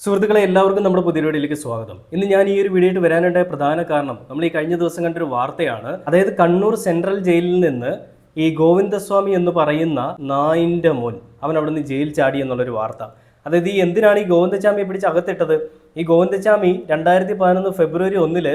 സുഹൃത്തുക്കളെ എല്ലാവർക്കും നമ്മുടെ പുതിയ വീഡിയോയിലേക്ക് സ്വാഗതം. ഇന്ന് ഞാൻ ഈ ഒരു വീഡിയോയിട്ട് വരാനുണ്ടായ പ്രധാന കാരണം നമ്മൾ ഈ കഴിഞ്ഞ ദിവസം കണ്ടൊരു വാർത്തയാണ്. അതായത് കണ്ണൂർ സെൻട്രൽ ജയിലിൽ നിന്ന് ഈ ഗോവിന്ദസ്വാമി എന്ന് പറയുന്ന നായിന്റെ മോൻ അവൻ അവിടെ നിന്ന് ജയിൽ ചാടി എന്നുള്ളൊരു വാർത്ത. അതായത് എന്തിനാണ് ഈ ഗോവിന്ദച്ചാമിയെ പിടിച്ച് അകത്തിട്ടത്? ഈ ഗോവിന്ദച്ചാമി 2011 ഫെബ്രുവരി 1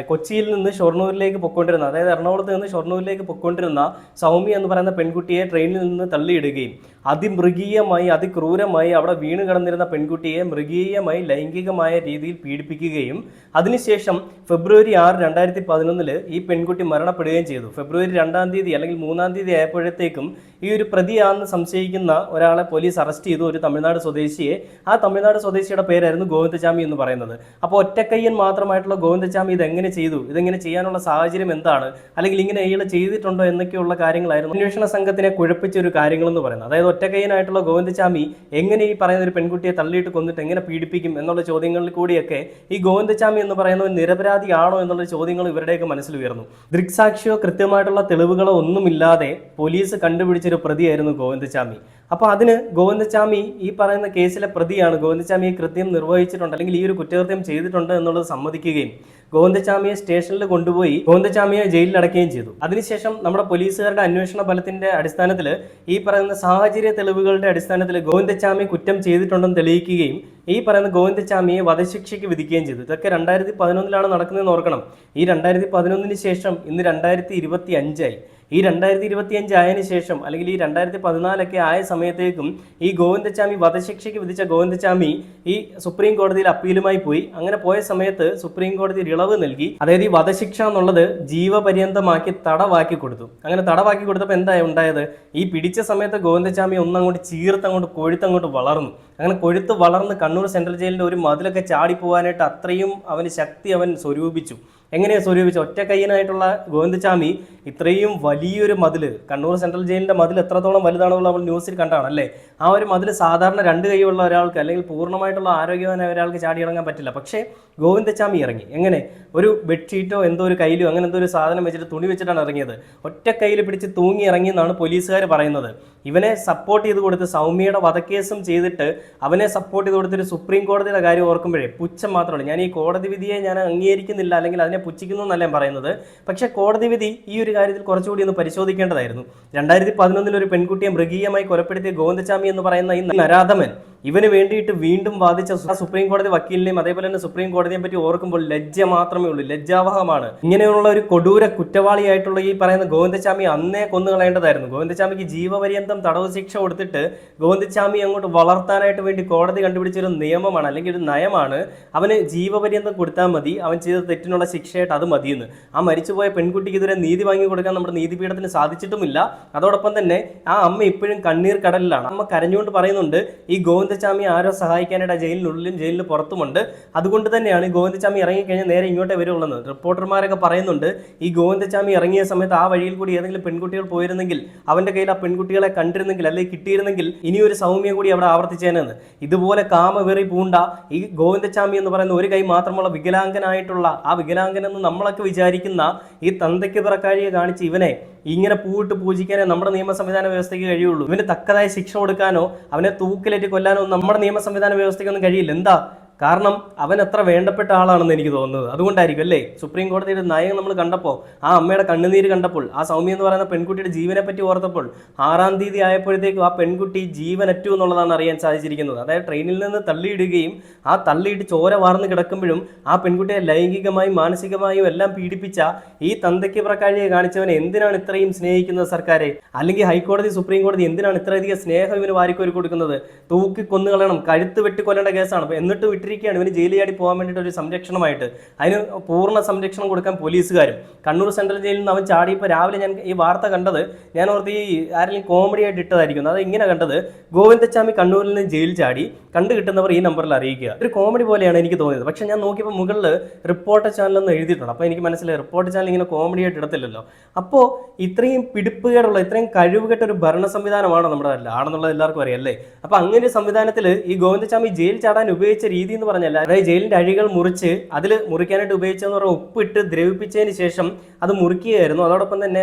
കൊച്ചിയിൽ നിന്ന് ഷൊർണൂരിലേക്ക് പൊയ്ക്കൊണ്ടിരുന്ന, അതായത് എറണാകുളത്ത് നിന്ന് ഷൊർണൂരിലേക്ക് പൊയ്ക്കൊണ്ടിരുന്ന സൗമ്യ എന്ന് പറയുന്ന പെൺകുട്ടിയെ ട്രെയിനിൽ നിന്ന് തള്ളിയിടുകയും അതിമൃഗീയമായി അതിക്രൂരമായി അവിടെ വീണ് കിടന്നിരുന്ന പെൺകുട്ടിയെ മൃഗീയമായി ലൈംഗികമായ രീതിയിൽ പീഡിപ്പിക്കുകയും അതിനുശേഷം ഫെബ്രുവരി 6, 2011 ഈ പെൺകുട്ടി മരണപ്പെടുകയും ചെയ്തു. ഫെബ്രുവരി 2-ാം തീയതി അല്ലെങ്കിൽ 3-ാം തീയതി ആയപ്പോഴത്തേക്കും ഈ ഒരു പ്രതിയാണെന്ന് സംശയിക്കുന്ന ഒരാളെ പോലീസ് അറസ്റ്റ് ചെയ്തു, ഒരു തമിഴ്നാട് സ്വദേശിയെ. ആ തമിഴ്നാട് സ്വദേശിയുടെ പേരായിരുന്നു ഗോവിന്ദച്ചാമി എന്ന് പറയുന്നത്. അപ്പോൾ ഒറ്റക്കയ്യൻ മാത്രമായിട്ടുള്ള ഗോവിന്ദച്ചാമി ഇതെങ്ങനെ ചെയ്തു, ഇതെങ്ങനെ ചെയ്യാനുള്ള സാഹചര്യം എന്താണ്, അല്ലെങ്കിൽ ഇങ്ങനെ ഇയാൾ ചെയ്തിട്ടുണ്ടോ എന്നൊക്കെയുള്ള കാര്യങ്ങളായിരുന്നു അന്വേഷണ സംഘത്തിനെ കുഴപ്പിച്ച ഒരു കാര്യങ്ങളെന്ന് പറയുന്നത്. അതായത് ഒറ്റക്കയ്യനായിട്ടുള്ള ഗോവിന്ദച്ചാമി എങ്ങനെ ഈ പറയുന്ന ഒരു പെൺകുട്ടിയെ തള്ളിയിട്ട് കൊന്നിട്ട് എങ്ങനെ പീഡിപ്പിക്കും എന്നുള്ള ചോദ്യങ്ങളിൽ കൂടിയൊക്കെ ഈ ഗോവിന്ദച്ചാമി എന്ന് പറയുന്നത് നിരപരാധിയാണോ എന്നുള്ള ചോദ്യങ്ങൾ ഇവരുടെയൊക്കെ മനസ്സിൽ ഉയർന്നു. ദൃക്സാക്ഷിയോ കൃത്യമായിട്ടുള്ള തെളിവുകളോ ഒന്നുമില്ലാതെ പോലീസ് കണ്ടുപിടിച്ചൊരു പ്രതിയായിരുന്നു ഗോവിന്ദച്ചാമി. അപ്പോൾ അതിന് ഗോവിന്ദച്ചാമി ഈ പറയുന്ന കേസിലെ പ്രതിയാണ്, ഗോവിന്ദച്ചാമി ഈ കൃത്യം നിർവഹിച്ചിട്ടുണ്ട് അല്ലെങ്കിൽ ഈ ഒരു കുറ്റകൃത്യം ചെയ്തിട്ടുണ്ട് എന്നുള്ളത് സമ്മതിക്കുകയും ഗോവിന്ദച്ചാമിയെ സ്റ്റേഷനിൽ കൊണ്ടുപോയി ഗോവിന്ദച്ചാമിയെ ജയിലിൽ അടയ്ക്കുകയും ചെയ്തു. അതിനുശേഷം നമ്മുടെ പോലീസുകാരുടെ അന്വേഷണ ഫലത്തിന്റെ അടിസ്ഥാനത്തിൽ ഈ പറയുന്ന സാഹചര്യ തെളിവുകളുടെ അടിസ്ഥാനത്തിൽ ഗോവിന്ദച്ചാമി കുറ്റം ചെയ്തിട്ടുണ്ടെന്ന് തെളിയിക്കുകയും ഈ പറയുന്ന ഗോവിന്ദച്ചാമിയെ വധശിക്ഷയ്ക്ക് വിധിക്കുകയും ചെയ്തു. ഇതൊക്കെ 2011 നടക്കുന്നതെന്ന് ഓർക്കണം. ഈ 2011 ശേഷം ഇന്ന് 2025 ഈ 2025 ആയതിനു ശേഷം അല്ലെങ്കിൽ ഈ 2014 ആയ സമയത്തേക്കും ഈ ഗോവിന്ദച്ചാമി വധശിക്ഷയ്ക്ക് വിധിച്ച ഗോവിന്ദച്ചാമി ഈ സുപ്രീം കോടതിയിൽ അപ്പീലുമായി പോയി. അങ്ങനെ പോയ സമയത്ത് സുപ്രീം കോടതി ഇളവ് നൽകി. അതായത് ഈ വധശിക്ഷ എന്നുള്ളത് ജീവപര്യന്തമാക്കി തടവാക്കി കൊടുത്തു. അങ്ങനെ തടവാക്കി കൊടുത്തപ്പോൾ എന്താ ഉണ്ടായത്? ഈ പിടിച്ച സമയത്ത് ഗോവിന്ദച്ചാമി ഒന്നങ്ങോട്ട് ചീർത്തങ്ങോട്ട് കൊഴുത്തങ്ങോട്ട് വളർന്നു. അങ്ങനെ കൊഴുത്ത് വളർന്ന് കണ്ണൂർ സെൻട്രൽ ജയിലിന്റെ ഒരു മതിലൊക്കെ ചാടിപ്പോവാനായിട്ട് അത്രയും അവന് ശക്തി അവൻ സ്വരൂപിച്ചു. എങ്ങനെയാണ് സ്വരൂപിച്ചത്? ഒറ്റക്കയ്യനായിട്ടുള്ള ഗോവിന്ദച്ചാമി ഇത്രയും വലിയൊരു മതിൽ, കണ്ണൂർ സെൻട്രൽ ജയിലിന്റെ മതിൽ എത്രത്തോളം വലുതാണെന്നുള്ള നമ്മൾ ന്യൂസിൽ കണ്ടാണ് അല്ലേ? ആ ഒരു മതിൽ സാധാരണ 2 കൈയുള്ള ഒരാൾക്ക് അല്ലെങ്കിൽ പൂർണ്ണമായിട്ടുള്ള ആരോഗ്യവാനായ ഒരാൾക്ക് ചാടി ഇറങ്ങാൻ പറ്റില്ല. പക്ഷേ ഗോവിന്ദച്ചാമി ഇറങ്ങി. എങ്ങനെ? ഒരു ബെഡ്ഷീറ്റോ എന്തോ ഒരു കയ്യിലോ അങ്ങനെ എന്തോ ഒരു സാധനം വെച്ചിട്ട് തുണി വെച്ചിട്ടാണ് ഇറങ്ങിയത്. ഒറ്റ കയ്യിൽ പിടിച്ച് തൂങ്ങി ഇറങ്ങി എന്നാണ് പോലീസുകാർ പറയുന്നത്. ഇവനെ സപ്പോർട്ട് ചെയ്ത് കൊടുത്ത് സൗമ്യയുടെ വധക്കേസും ചെയ്തിട്ട് അവനെ സപ്പോർട്ട് ചെയ്ത് കൊടുത്തൊരു സുപ്രീം കോടതിയുടെ കാര്യം ഓർക്കുമ്പോഴേ പുച്ഛം മാത്രമല്ല. ഞാൻ ഈ കോടതി വിധിയെ ഞാൻ അംഗീകരിക്കുന്നില്ല അല്ലെങ്കിൽ അതിനെ പുച്ഛിക്കുന്നു എന്നല്ല ഞാൻ പറയുന്നത്. പക്ഷേ കോടതി വിധി ഈ ഒരു കാര്യത്തിൽ കുറച്ചുകൂടി ഒന്ന് പരിശോധിക്കേണ്ടതായിരുന്നു. 2011 ഒരു പെൺകുട്ടിയെ മൃഗീയമായി കൊലപ്പെടുത്തിയ ഗോവിന്ദച്ചാമി എന്ന് പറയുന്ന ഈ നരാധമൻ ഇവന് വേണ്ടിയിട്ട് വീണ്ടും വാദിച്ച സുപ്രീം കോടതി വക്കീലിനെയും അതേപോലെ തന്നെ സുപ്രീം കോടതിയെ പറ്റി ഓർക്കുമ്പോൾ ലജ്ജ മാത്രമേ ഉള്ളൂ, ലജ്ജാവഹമാണ്. ഇങ്ങനെയുള്ള ഒരു കൊടൂര കുറ്റവാളിയായിട്ടുള്ള ഈ പറയുന്ന ഗോവിന്ദച്ചാമി അന്നേ കൊന്നുകളയേണ്ടതായിരുന്നു. ഗോവിന്ദച്ചാമിക്ക് ജീവപര്യന്തം തടവ് ശിക്ഷ കൊടുത്തിട്ട് ഗോവിന്ദച്ചാമി അങ്ങോട്ട് വളർത്താനായിട്ട് വേണ്ടി കോടതി കണ്ടുപിടിച്ചൊരു നിയമമാണ് അല്ലെങ്കിൽ ഒരു നയമാണ്. അവന് ജീവപര്യന്തം കൊടുത്താൽ മതി, അവൻ ചെയ്ത തെറ്റിനുള്ള ശിക്ഷയായിട്ട് അത് മതിയെന്ന്. ആ മരിച്ചുപോയ പെൺകുട്ടിക്ക് ഇതുവരെ നീതി വാങ്ങി കൊടുക്കാൻ നമ്മുടെ നീതിപീഠത്തിന് സാധിച്ചിട്ടുമില്ല. അതോടൊപ്പം തന്നെ ആ അമ്മ ഇപ്പോഴും കണ്ണീർ കടലിലാണ്. അമ്മ കരഞ്ഞുകൊണ്ട് പറയുന്നുണ്ട് ഈ ഗോവിന്ദച്ചാമി ആരോ സഹായിക്കാനായിട്ട് ജയിലിനുള്ളിലും ജയിലിന് പുറത്തുമുണ്ട്. അതുകൊണ്ട് തന്നെയാണ് ഈ ഗോവിന്ദച്ചാമി ഇറങ്ങിക്കഴിഞ്ഞാൽ നേരെ ഇങ്ങോട്ടേ വരുള്ളൂ. റിപ്പോർട്ടർമാരൊക്കെ പറയുന്നുണ്ട് ഈ ഗോവിന്ദച്ചാമി ഇറങ്ങിയ സമയത്ത് ആ വഴിയിൽ കൂടി ഏതെങ്കിലും പെൺകുട്ടികൾ പോയിരുന്നെങ്കിൽ, അവന്റെ കയ്യിൽ ആ പെൺകുട്ടികളെ കണ്ടിരുന്നെങ്കിൽ അല്ലെങ്കിൽ കിട്ടിയിരുന്നെങ്കിൽ ഇനിയൊരു സൗമ്യം കൂടി അവിടെ ആവർത്തിച്ചേനെന്ന്. ഇതുപോലെ കാമവെറി പൂണ്ട ഈ ഗോവിന്ദച്ചാമി എന്ന് പറയുന്ന ഒരു കൈ മാത്രമുള്ള വികലാംഗനായിട്ടുള്ള ആ വികലാംഗനെന്ന് നമ്മളൊക്കെ വിചാരിക്കുന്ന ഈ തന്തയ്ക്ക് പിറക്കാഴിയെ കാണിച്ച് ഇവനെ ഇങ്ങനെ പൂവിട്ട് പൂജിക്കാനേ നമ്മുടെ നിയമ സംവിധാന വ്യവസ്ഥയ്ക്ക് കഴിയുള്ളൂ. ഇവന് തക്കതായ ശിക്ഷ കൊടുക്കാനോ അവനെ തൂക്കിലേറ്റ് കൊല്ലാനോ നമ്മുടെ നിയമ സംവിധാന വ്യവസ്ഥയ്ക്കൊന്നും കഴിയില്ല. എന്താ കാരണം? അവൻ എത്ര വേണ്ടപ്പെട്ട ആളാണെന്ന് എനിക്ക് തോന്നുന്നത്. അതുകൊണ്ടായിരിക്കും അല്ലേ സുപ്രീം കോടതിയുടെ നയം നമ്മൾ കണ്ടപ്പോൾ, ആ അമ്മയുടെ കണ്ണുനീര് കണ്ടപ്പോൾ, ആ സൗമ്യ എന്ന് പറയുന്ന പെൺകുട്ടിയുടെ ജീവനെ പറ്റി ഓർത്തപ്പോൾ 6-ാം തീയതി ആയപ്പോഴത്തേക്കും ആ പെൺകുട്ടി ജീവനറ്റു എന്നുള്ളതാണ് അറിയാൻ സാധിച്ചിരിക്കുന്നത്. അതായത് ട്രെയിനിൽ നിന്ന് തള്ളിയിടുകയും ആ തള്ളിയിട്ട് ചോര വാർന്ന് കിടക്കുമ്പോഴും ആ പെൺകുട്ടിയെ ലൈംഗികമായും മാനസികമായും എല്ലാം പീഡിപ്പിച്ച ഈ തന്തയ്ക്ക് പ്രക്കാഴിയെ കാണിച്ചവനെ എന്തിനാണ് ഇത്രയും സ്നേഹിക്കുന്നത് സർക്കാരെ? അല്ലെങ്കിൽ ഹൈക്കോടതി സുപ്രീം കോടതി എന്തിനാണ് ഇത്രയധികം സ്നേഹം ഇവന് വാരിക്കോരി കൊടുക്കുന്നത്? തൂക്കി കൊന്നുകളയണം, കഴുത്ത് വെട്ടിക്കൊല്ലേണ്ട കേസാണ്. എന്നിട്ട് വിട്ടിരിക്കുകയാണ് ഇവന് ജയിലിൽ ചാടി പോകാൻ വേണ്ടിയിട്ട് ഒരു സംരക്ഷണമായിട്ട്. അതിന് പൂർണ്ണ സംരക്ഷണം കൊടുക്കാൻ പോലീസുകാരും. കണ്ണൂർ സെൻട്രൽ ജയിലിൽ നിന്ന് അവൻ ചാടിയപ്പോൾ രാവിലെ ഞാൻ ഈ വാർത്ത കണ്ടത്, ഞാൻ ഓർത്ത് ഈ ആരെങ്കിലും കോമഡി ആയിട്ട് ഇട്ടതായിരിക്കും. അത് ഇങ്ങനെ കണ്ടത്, ഗോവിന്ദച്ചാമി കണ്ണൂരിൽ നിന്ന് ജയിൽ ചാടി, കണ്ടു കിട്ടുന്നവർ ഈ നമ്പറിൽ അറിയിക്കുക. ഒരു കോമഡി പോലെയാണ് എനിക്ക് തോന്നിയത്. പക്ഷെ ഞാൻ നോക്കിയപ്പോൾ മുകളിൽ റിപ്പോർട്ടർ ചാനലൊന്നും എഴുതിയിട്ടുണ്ട്. അപ്പോൾ എനിക്ക് മനസ്സിലായി റിപ്പോർട്ടർ ചാനൽ ഇങ്ങനെ കോമഡി ആയിട്ട് ഇടത്തില്ലല്ലോ. അപ്പോൾ ഇത്രയും പിടിപ്പുകേടുള്ള ഇത്രയും കഴിവുകെട്ട ഒരു ഭരണ സംവിധാനമാണ് നമ്മുടെ ആണെന്നുള്ളത് എല്ലാവർക്കും അറിയാം അല്ലേ? അപ്പോൾ അങ്ങനെ ഒരു സംവിധാനത്തിൽ ഈ ഗോവിന്ദച്ചാമി ജയിൽ ചാടാൻ ഉപയോഗിച്ച രീതി രീതി എന്ന് പറഞ്ഞാൽ, അതായത് ജയിലിന്റെ അഴികൾ മുറിച്ച് അതിൽ മുറിക്കാനായിട്ട് ഉപയോഗിച്ചതെന്ന് പറഞ്ഞാൽ ഉപ്പിട്ട് ദ്രവിപ്പിച്ചതിന് ശേഷം അത് മുറിക്കുകയായിരുന്നു. അതോടൊപ്പം തന്നെ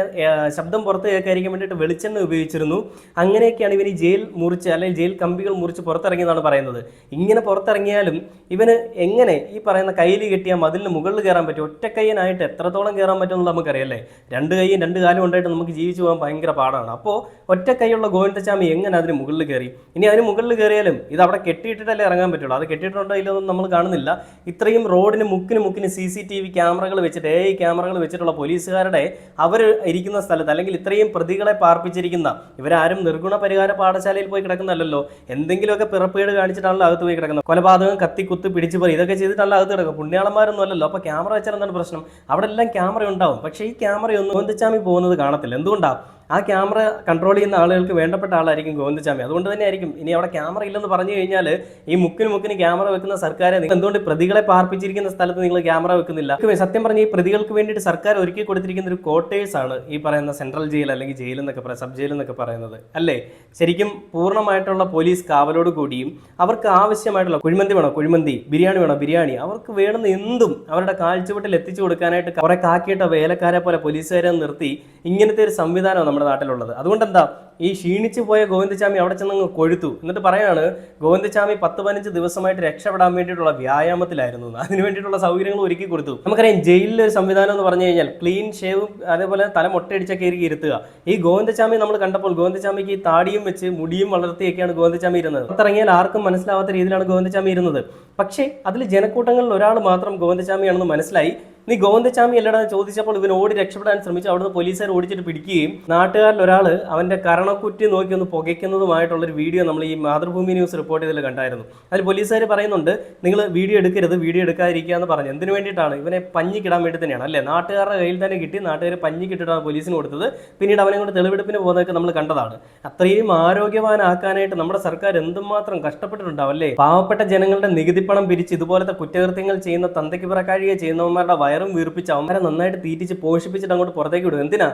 ശബ്ദം പുറത്ത് കേൾക്കാതിരിക്കാൻ വേണ്ടിയിട്ട് വെളിച്ചെണ്ണ ഉപയോഗിച്ചിരുന്നു. അങ്ങനെയൊക്കെയാണ് ഇവൻ ഈ ജയിൽ മുറിച്ച് അല്ലെങ്കിൽ ജയിൽ കമ്പികൾ മുറിച്ച് പുറത്തിറങ്ങിയെന്നാണ് പറയുന്നത്. ഇങ്ങനെ പുറത്തിറങ്ങിയാലും ഇവന് എങ്ങനെ ഈ പറയുന്ന കയ്യിൽ കെട്ടിയ മതിലിന് മുകളിൽ കയറാൻ പറ്റും? ഒറ്റക്കയ്യനായിട്ട് എത്രത്തോളം കയറാൻ പറ്റുമെന്ന് നമുക്കറിയാമല്ലേ. രണ്ട് കൈയും രണ്ട് കാലും ഉണ്ടായിട്ട് നമുക്ക് ജീവിച്ചു പോകാൻ ഭയങ്കര പാടാണ്. അപ്പോൾ ഒറ്റക്കൈയുള്ള ഗോവിന്ദച്ചാമി എങ്ങനെ അതിന് മുകളിൽ കയറി? ഇനി അതിന് മുകളിൽ കയറിയാലും ഇത് അവിടെ കെട്ടിയിട്ടിട്ടല്ലേ ഇറങ്ങാൻ പറ്റുള്ളൂ. അത് കെട്ടിയിട്ടുണ്ടോ ഇല്ലതൊന്നും നമ്മൾ കാണുന്നില്ല. ഇത്രയും റോഡിന് മുക്കിന് CCTV ക്യാമറകൾ വെച്ചിട്ട് AI ക്യാമറകൾ വെച്ചിട്ടുള്ള പോലീസുകാരുടെ അവർ ഇരിക്കുന്ന സ്ഥലത്ത്, അല്ലെങ്കിൽ ഇത്രയും പ്രതികളെ പാർപ്പിച്ചിരിക്കുന്ന, ഇവരാരും നിർഗുണ പരിഹാര പാഠശാലയിൽ പോയി കിടക്കുന്നതല്ലോ. എന്തെങ്കിലുമൊക്കെ പിറപ്പേട് കാണിച്ചിട്ടാണല്ലോ അകത്ത് പോയി കിടക്കുന്നത്. കൊലപാതകം, കത്തിക്കുത്ത്, പിടിച്ചുപറി ഇതൊക്കെ ചെയ്തിട്ടല്ല അകത്ത് കിടക്കുക. പുണ്യാളന്മാരൊന്നും അല്ലല്ലോ. അപ്പോൾ ക്യാമറ വെച്ചാൽ എന്താണ് പ്രശ്നം? അവിടെ എല്ലാം ക്യാമറ ഉണ്ടാവും. പക്ഷേ ഈ ക്യാമറയൊന്നും ഗോവിന്ദച്ചാമി പോകുന്നത് കാണത്തില്ല. എന്തുകൊണ്ടാണ്? ആ ക്യാമറ കൺട്രോൾ ചെയ്യുന്ന ആളുകൾക്ക് വേണ്ടപ്പെട്ട ആളായിരിക്കും ഗോവിന്ദച്ചാമി. അതുകൊണ്ട് തന്നെ ആയിരിക്കും ഇനി അവിടെ ക്യാമറ ഇല്ലെന്ന് പറഞ്ഞു കഴിഞ്ഞാൽ ഈ മുക്കിന് ക്യാമറ വെക്കുന്ന സർക്കാരെ നിങ്ങൾ എന്തുകൊണ്ട് പ്രതികളെ പാർപ്പിച്ചിരിക്കുന്ന സ്ഥലത്ത് നിങ്ങൾ ക്യാമറ വെക്കുന്നില്ല? സത്യം പറഞ്ഞ ഈ പ്രതികൾക്ക് വേണ്ടിയിട്ട് സർക്കാർ ഒരുക്കി കൊടുത്തിരിക്കുന്ന ഒരു ക്വാർട്ടേഴ്സ് ആണ് ഈ പറയുന്ന സെൻട്രൽ ജയിൽ അല്ലെങ്കിൽ ജയിൽ എന്നൊക്കെ പറയാം, സബ് ജയിൽ എന്നൊക്കെ പറയുന്നത് അല്ലേ. ശരിക്കും പൂർണ്ണമായിട്ടുള്ള പോലീസ് കാവലോട് കൂടിയും അവർക്ക് ആവശ്യമായിട്ടുള്ള കുഴിമന്തി വേണോ കുഴിമന്തി, ബിരിയാണി വേണോ ബിരിയാണി, അവർക്ക് വേണമെന്ന് എന്തും അവരുടെ കാഴ്ചവട്ടിൽ എത്തിച്ചു കൊടുക്കാനായിട്ട് കുറെ കാക്കിയിട്ട വേലക്കാരെ പോലെ പോലീസുകാരെ നിർത്തി ഇങ്ങനത്തെ ഒരു സംവിധാനം നമ്മുടെ നാട്ടിലുള്ളത്. അതുകൊണ്ട് എന്താ ഈ ക്ഷീണിച്ചു പോയ ഗോവിന്ദച്ചാമി അവിടെ ചെന്നങ്ങ് കൊഴുത്തു. എന്നിട്ട് പറയാണ് ഗോവിന്ദച്ചാമി 10-15 ദിവസമായിട്ട് രക്ഷപ്പെടാൻ വേണ്ടിയിട്ടുള്ള വ്യായാമത്തിലായിരുന്നു. അതിന് വേണ്ടിയിട്ടുള്ള സൗകര്യങ്ങൾ ഒരുക്കി കൊടുത്തു. നമുക്കറിയാം ജയിലിലെ ഒരു സംവിധാനം എന്ന് പറഞ്ഞു കഴിഞ്ഞാൽ ക്ലീൻ ഷേവും അതേപോലെ തല മൊട്ടയടിച്ചൊക്കെ ഇരിക്കി ഇരുത്തുക. ഈ ഗോവിന്ദച്ചാമി നമ്മൾ കണ്ടപ്പോൾ ഗോവിന്ദച്ചാമിക്ക് ഈ താടിയും വെച്ച് മുടിയും വളർത്തിയൊക്കെയാണ് ഗോവിന്ദച്ചാമി ഇരുന്നത്. പുറത്തിറങ്ങിയാൽ ആർക്കും മനസ്സിലാവാത്ത രീതിയിലാണ് ഗോവിന്ദച്ചാമി ഇരുന്നത്. പക്ഷേ അതിൽ ജനക്കൂട്ടങ്ങളിൽ ഒരാൾ മാത്രം ഗോവിന്ദച്ചാമിയാണെന്ന് മനസ്സിലായി. നീ ഗോവിന്ദച്ചാമി അല്ലടാ ചോദിച്ചപ്പോൾ ഇവൻ ഓടി രക്ഷപ്പെടാൻ ശ്രമിച്ചു. അവിടുന്ന് പോലീസുകാർ ഓടിച്ചിട്ട് പിടിക്കുകയും നാട്ടുകാരിൽ ഒരാൾ അവന്റെ കരണക്കുറ്റി നോക്കി ഒന്ന് പുകയ്ക്കുന്നതുമായിട്ടുള്ളൊരു വീഡിയോ നമ്മൾ ഈ മാതൃഭൂമി ന്യൂസ് റിപ്പോർട്ട് ചെയ്തതിൽ കണ്ടായിരുന്നു. അതിൽ പോലീസുകാർ പറയുന്നുണ്ട് നിങ്ങൾ വീഡിയോ എടുക്കരുത്, വീഡിയോ എടുക്കാതിരിക്കുക എന്ന് പറഞ്ഞു. എന്തിനു വേണ്ടിയിട്ടാണ്? ഇവനെ പഞ്ഞിക്കിടാൻ വേണ്ടി തന്നെയാണ് അല്ലേ. നാട്ടുകാരുടെ കയ്യിൽ തന്നെ കിട്ടി, നാട്ടുകാർ പഞ്ഞിക്കിട്ടിട്ടാണ് പോലീസിന് കൊടുത്തത്. പിന്നീട് അവനെ കൊണ്ട് തെളിവെടുപ്പിന് പോകുന്നതൊക്കെ നമ്മൾ കണ്ടതാണ്. അത്രയും ആരോഗ്യവാനാക്കാനായിട്ട് നമ്മുടെ സർക്കാർ എന്തുമാത്രം കഷ്ടപ്പെട്ടിട്ടുണ്ടാവും അല്ലേ. പാവപ്പെട്ട ജനങ്ങളുടെ നികുതി പണം പിരിച്ച് ഇതുപോലത്തെ കുറ്റകൃത്യങ്ങൾ ചെയ്യുന്ന തന്തയ്ക്ക് പിറക്കാഴിക ചെയ്യുന്നവന്മാരുടെ വയറും വീർപ്പിച്ച് അവന്മാരെ നന്നായിട്ട് തീറ്റിച്ച് പോഷിപ്പിച്ചിട്ട് അങ്ങോട്ട് പുറത്തേക്ക് വിടും. എന്തിനാ?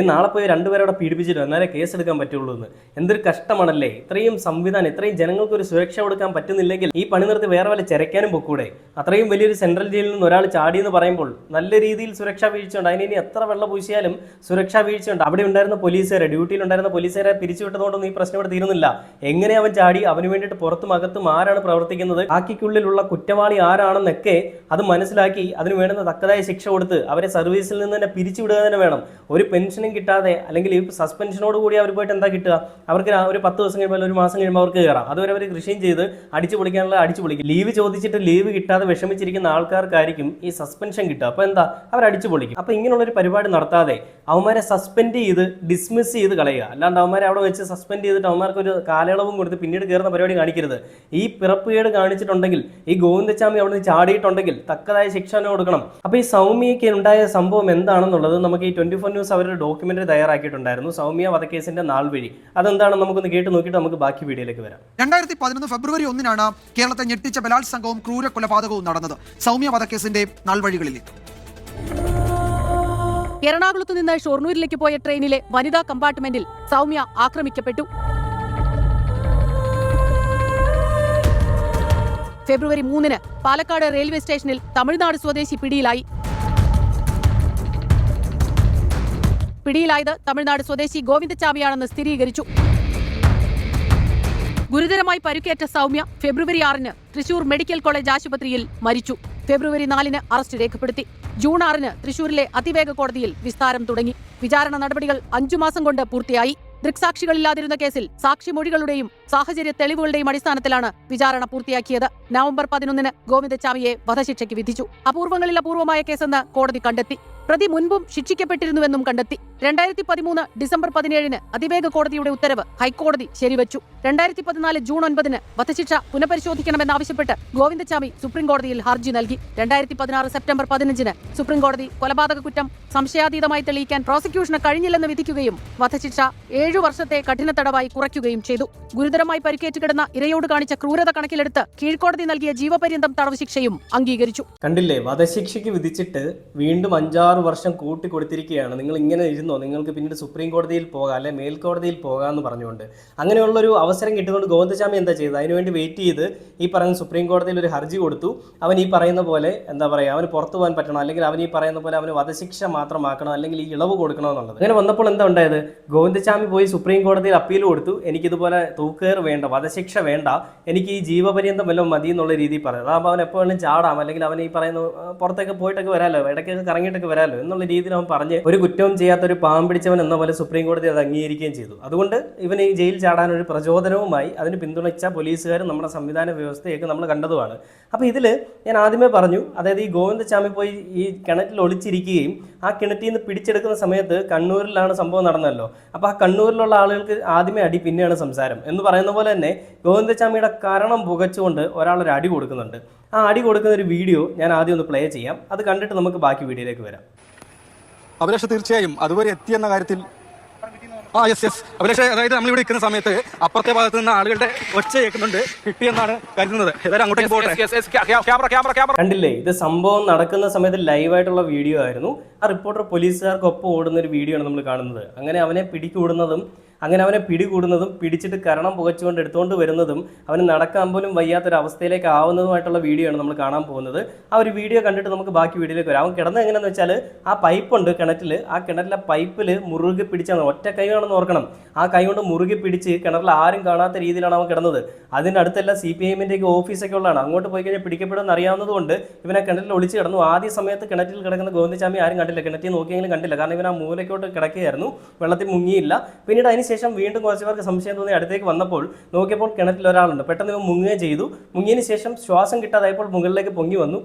നാളെ പോയി രണ്ടുപേരോടെ പീഡിപ്പിച്ചിട്ട് എന്നാലേ കേസ് എടുക്കാൻ പറ്റുള്ളൂ എന്ന്. എന്തൊരു കഷ്ടമാണല്ലേ. ഇത്രയും സംവിധാനം, ഇത്രയും ജനങ്ങൾക്ക് ഒരു സുരക്ഷ കൊടുക്കാൻ പറ്റുന്നില്ലെങ്കിൽ ഈ പണി നിർത്തി വേറെ വല്ല ചിരക്കാനും പൊക്കൂടെ? അത്രയും വലിയൊരു സെൻട്രൽ ജയിലിൽ നിന്ന് ഒരാൾ ചാടി എന്ന് പറയുമ്പോൾ നല്ല രീതിയിൽ സുരക്ഷാ വീഴ്ചയുണ്ട്. അതിന് എത്ര വെള്ളം പൂശിയാലും സുരക്ഷാ വീഴ്ചയുണ്ട്. അവിടെ ഉണ്ടായിരുന്ന പോലീസുകാരെ, ഡ്യൂട്ടിയിലുണ്ടായിരുന്ന പോലീസുകാരെ പിരിച്ചുവിട്ടതുകൊണ്ടൊന്നും ഈ പ്രശ്നം ഇവിടെ തീരുന്നില്ല. എങ്ങനെ അവൻ ചാടി, അവന് വേണ്ടിയിട്ട് പുറത്തും അകത്തും ആരാണ് പ്രവർത്തിക്കുന്നത്, ആക്കിക്കുള്ളിലുള്ള കുറ്റവാളി ആരാണെന്നൊക്കെ അത് മനസ്സിലാക്കി അതിന് വേണ്ടുന്ന തക്കതായ ശിക്ഷ കൊടുത്ത് അവരെ സർവീസിൽ നിന്ന് തന്നെ പിരിച്ചുവിടുക തന്നെ വേണം. ഒരു പെൻഷനും കിട്ടാതെ അല്ലെങ്കിൽ ഈ സസ്പെൻഷനോട് കൂടി അവർ പോയിട്ട് എന്താ കിട്ടുക? അവർക്ക് ഒരു 10 ദിവസം കഴിയുമ്പോൾ ഒരു മാസം കഴിയുമ്പോൾ അവർക്ക് കയറാം. അതുവരെ അവർ കൃഷിയും ചെയ്ത് അടിച്ചു പൊളിക്കാനുള്ള അടിച്ചു പൊളിക്കും. ലീവ് ചോദിച്ചിട്ട് ലീവ് കിട്ടാതെ വിഷമിച്ചിരിക്കുന്ന ആൾക്കാർക്കായിരിക്കും ഈ സസ്പെൻഷൻ കിട്ടുക. അപ്പോൾ എന്താ, അവർ അടിച്ചു പൊളിക്കും. അപ്പോൾ ഇങ്ങനെയുള്ളൊരു പരിപാടി നടത്താതെ അവന്മാരെ സസ്പെൻഡ് ചെയ്ത് ഡിസ്മിസ് ചെയ്ത് കളയുക. അല്ലാണ്ട് അവന്മാരെ അവിടെ വെച്ച് സസ്പെൻഡ് ചെയ്തിട്ട് അവന്മാർക്ക് ഒരു കാലയളവും കൊടുത്ത് പിന്നീട് കയറുന്ന പരിപാടി കാണിക്കരുത്. ഈ പിറപ്പുകേട് കാണിച്ചിട്ടുണ്ടെങ്കിൽ, ഈ ഗോവിന്ദച്ചാമി അവിടെ നിന്ന് ചാടിയിട്ടുണ്ടെങ്കിൽ തക്കതായ ശിക്ഷ കൊടുക്കണം. അപ്പോൾ ഈ സൗമ്യയ്ക്ക് ഉണ്ടായ സംഭവം എന്താണെന്നുള്ളത് നമുക്ക് ഈ 24 ന്യൂസ് അവരുടെ ഡോക്യുമെന്ററി തയ്യാറാക്കിയിട്ടുണ്ടായിരുന്നു. സൗമ്യ വധക്കേസിന്റെ നാൾ വഴി. അതെന്താണെന്ന് നമുക്കൊന്ന് കേട്ട് നോക്കിയിട്ട് നമുക്ക് ബാക്കി വീഡിയോയിലേക്ക് വരാം. 2011 ഫെബ്രുവരി 1-നാണ് കേരളത്തെ ഞെട്ടിച്ച ബലാത്സംഗവും ക്രൂര കൊലപാതകവും നടന്നത്. സൗമ്യ വധക്കേസിന്റെ നാൾവഴികളിലേക്ക്. എറണാകുളത്ത് നിന്ന് ഷൊർണൂരിലേക്ക് പോയ ട്രെയിനിലെ വനിതാ കമ്പാർട്ട്മെന്റിൽ സൗമ്യ ആക്രമിക്കപ്പെട്ടു. ഫെബ്രുവരി 3-ന് പാലക്കാട് റെയിൽവേ സ്റ്റേഷനിൽ തമിഴ്നാട് സ്വദേശി പിടിയിലായി. പിടിയിലായത് തമിഴ്നാട് സ്വദേശി ഗോവിന്ദച്ചാമിയാണെന്ന് സ്ഥിരീകരിച്ചു. ഗുരുതരമായി പരിക്കേറ്റ സൗമ്യ ഫെബ്രുവരി 6-ന് തൃശൂർ മെഡിക്കൽ കോളേജ് ആശുപത്രിയിൽ മരിച്ചു. ഫെബ്രുവരി 4-ന് അറസ്റ്റ് രേഖപ്പെടുത്തി. ജൂൺ 6-ന് തൃശൂരിലെ അതിവേഗ കോടതിയിൽ വിസ്താരം തുടങ്ങി. വിചാരണ നടപടികൾ 5 മാസം കൊണ്ട് പൂർത്തിയായി. ദൃക്സാക്ഷികളില്ലാതിരുന്ന കേസിൽ സാക്ഷിമൊഴികളുടെയും സാഹചര്യ തെളിവുകളുടെയും അടിസ്ഥാനത്തിലാണ് വിചാരണ പൂർത്തിയാക്കിയത്. നവംബർ 11-ന് ഗോവിന്ദച്ചാമിയെ വധശിക്ഷയ്ക്ക് വിധിച്ചു. അപൂർവങ്ങളിൽ അപൂർവമായ കേസെന്ന് കോടതി കണ്ടെത്തി. പ്രതി മുൻപും ശിക്ഷിക്കപ്പെട്ടിരുന്നുവെന്നും കണ്ടെത്തി. 2013 ഡിസംബർ 17-ന് അതിവേഗ കോടതിയുടെ ഉത്തരവ് ഹൈക്കോടതി ശരിവച്ചു. 2014 ജൂൺ 9-ന് വധശിക്ഷ പുനഃപരിശോധിക്കണമെന്നാവശ്യപ്പെട്ട് ഗോവിന്ദച്ചാമി സുപ്രീംകോടതിയിൽ ഹർജി നൽകി. 2016 സെപ്റ്റംബർ 15-ന് സുപ്രീംകോടതി കൊലപാതക കുറ്റം സംശയാതീതമായി തെളിയിക്കാൻ പ്രോസിക്യൂഷന് കഴിഞ്ഞില്ലെന്ന് വിധിക്കുകയും വധശിക്ഷ 7 വർഷത്തെ കഠിന തടവായി കുറയ്ക്കുകയും ചെയ്തു. ഗുരുതരമായി പരിക്കേറ്റ് കിടന്ന ഇരയോട് കാണിച്ച ക്രൂരത കണക്കിലെടുത്ത് കീഴ്ക്കോടതി നൽകിയ ജീവപര്യന്തം തടവ് ശിക്ഷയും അംഗീകരിച്ചു. കണ്ടില്ലേ, വധശിക്ഷയ്ക്ക് വിധിച്ചിട്ട് വീണ്ടും 5-6 6 വർഷം കൂട്ടി കൊടുത്തിരിക്കുകയാണ്, നിങ്ങൾ ഇങ്ങനെ ഇരുന്നോ, നിങ്ങൾക്ക് പിന്നീട് സുപ്രീം കോടതിയിൽ പോകാം അല്ലെ മേൽക്കോടതിയിൽ പോകാമെന്ന് പറഞ്ഞുകൊണ്ട്. അങ്ങനെയുള്ളൊരു അവസരം കിട്ടുകൊണ്ട് ഗോവിന്ദചാമി എന്താ ചെയ്തത്? അതിനുവേണ്ടി വെയിറ്റ് ചെയ്ത് ഈ പറയുന്ന സുപ്രീം കോടതിയിൽ ഒരു ഹർജി കൊടുത്തു. അവൻ ഈ പറയുന്ന പോലെ എന്താ പറയുക, അവന് പുറത്തു പോകാൻ പറ്റണം, അല്ലെങ്കിൽ അവൻ ഈ പറയുന്ന പോലെ അവന് വധശിക്ഷ മാത്രമാക്കണം, അല്ലെങ്കിൽ ഈ ഇളവ് കൊടുക്കണമെന്നുള്ളത്. അങ്ങനെ വന്നപ്പോൾ എന്താ ഉണ്ടായത്? ഗോവിന്ദചാമി പോയി സുപ്രീം കോടതിയിൽ അപ്പീൽ കൊടുത്തു. എനിക്കിതുപോലെ തൂക്കേറ് വേണ്ട, വധശിക്ഷ വേണ്ട, എനിക്ക് ഈ ജീവപര്യന്തം വല്ലതും മതി എന്നുള്ള രീതിയിൽ പറയുന്നത്. അപ്പോൾ അവൻ എപ്പോഴും ചാടാം, അല്ലെങ്കിൽ അവൻ ഈ പറയുന്ന പുറത്തേക്ക് പോയിട്ടൊക്കെ വരാമല്ലോ, ഇടയ്ക്കൊക്കെ കറങ്ങിയിട്ടൊക്കെ വരാമല്ലോ എന്നുള്ള രീതിയിൽ അവൻ പറഞ്ഞ് ഒരു കുറ്റവും ചെയ്യാത്ത ഒരു പാമ്പിടിച്ചവൻ എന്ന പോലെ സുപ്രീം കോടതി അത് അംഗീകരിക്കുകയും ചെയ്തു. അതുകൊണ്ട് ഇവന് ഈ ജയിൽ ചാടാൻ ഒരു പ്രചോദനവുമായി അതിന് പിന്തുണച്ച പോലീസുകാരും നമ്മുടെ സംവിധാന വ്യവസ്ഥയൊക്കെ നമ്മൾ കണ്ടതുമാണ്. അപ്പോൾ ഇതിൽ ഞാൻ ആദ്യമേ പറഞ്ഞു, അതായത് ഈ ഗോവിന്ദചാമി പോയി ഈ കിണറ്റിൽ ഒളിച്ചിരിക്കുകയും ആ കിണറ്റിൽ നിന്ന് പിടിച്ചെടുക്കുന്ന സമയത്ത് കണ്ണൂരിലാണ് സംഭവം നടന്നല്ലോ. അപ്പോൾ ആ കണ്ണൂരിലുള്ള ആളുകൾക്ക് ആദ്യമേ അടി, പിന്നെയാണ് സംസാരം എന്ന് പറയുന്ന പോലെ തന്നെ ഗോവിന്ദചാമിയുടെ കാരണം പുകച്ചുകൊണ്ട് ഒരാളൊരു അടി കൊടുക്കുന്നുണ്ട്. ആ അടി കൊടുക്കുന്ന ഒരു വീഡിയോ ഞാൻ ആദ്യം ഒന്ന് പ്ലേ ചെയ്യാം. അത് കണ്ടിട്ട് നമുക്ക് ബാക്കി വീഡിയോയിലേക്ക് വരാം. അഭിലാഷ് തീർച്ചയായും അതുവരെ എത്തിയെന്ന കാര്യത്തിൽ യെസ് അഭിലാഷ്, അതായത് നമ്മളിവിടെ നിൽക്കുന്ന സമയത്ത് അപ്പുറത്തെ ഭാഗത്ത് നിന്ന് ആളുകളുടെ ഒച്ച കേൾക്കുന്നുണ്ട്, കിട്ടിയെന്നാണ് കരുതുന്നത്. ഏതായാലും അങ്ങോട്ടേക്ക് പോട്ടെ. കണ്ടില്ലേ, ഇത് സംഭവം നടക്കുന്ന സമയത്ത് ലൈവായിട്ടുള്ള വീഡിയോ ആയിരുന്നു. ആ റിപ്പോർട്ടർ പോലീസുകാർക്കൊപ്പം ഓടുന്ന ഒരു വീഡിയോ ആണ് നമ്മൾ കാണുന്നത്. അങ്ങനെ അവനെ പിടികൂടുന്നതും പിടിച്ചിട്ട് കരണം പുകച്ചുകൊണ്ട് എടുത്തുകൊണ്ട് വരുന്നതും അവന് നടക്കാൻ പോലും വയ്യാത്തൊരവസ്ഥയിലേക്ക് ആവുന്നതുമായിട്ടുള്ള വീഡിയോ ആണ് നമ്മൾ കാണാൻ പോകുന്നത്. ആ ഒരു വീഡിയോ കണ്ടിട്ട് നമുക്ക് ബാക്കി വീഡിയോയിലേക്ക് വരാം. അവൻ കിടന്നത് എങ്ങനെയാണെന്ന് വെച്ചാൽ, ആ പൈപ്പുണ്ട് കിണറ്റിൽ, ആ കിണറ്റിലെ പൈപ്പിൽ മുറുകെ പിടിച്ചാണ്, ഒറ്റ കൈ ആണെന്ന് ഓർക്കണം, ആ കൈ കൊണ്ട് മുറുകെ പിടിച്ച് കിണറിൽ ആരും കാണാത്ത രീതിയിലാണ് അവൻ കിടന്നത്. അതിൻ്റെ അടുത്തല്ല CPIM-ൻ്റെ ഓഫീസൊക്കെ ഉള്ളതാണ്. അങ്ങോട്ട് പോയി കഴിഞ്ഞാൽ പിടിക്കപ്പെടുമെന്ന് അറിയാവുന്നതുകൊണ്ട് ഇവനെ കിണറ്റിൽ ഒളിച്ച് കിടന്നു. ആദ്യ സമയത്ത് കിണറ്റിൽ കിടക്കുന്ന ഗോവിന്ദചാമി ആരും കണ്ടില്ല, കിണറ്റിൽ നോക്കിയെങ്കിലും കണ്ടില്ല, കാരണം ഇവൻ ആ മൂലയ്ക്കോട്ട് കിടക്കുകയായിരുന്നു, വെള്ളത്തിൽ മുങ്ങിയില്ല. പിന്നീട് ശേഷം വീണ്ടും കുറച്ച് പേർക്ക് സംശയം തോന്നി അടുത്തേക്ക് വന്നപ്പോൾ നോക്കിയപ്പോൾ കിണറ്റിൽ ഒരാളുണ്ട്. പെട്ടെന്ന് ഇവൻ മുങ്ങുകയും ചെയ്തു. മുങ്ങിയതിന് ശേഷം ശ്വാസം കിട്ടാതായപ്പോൾ മുകളിലേക്ക് പൊങ്ങി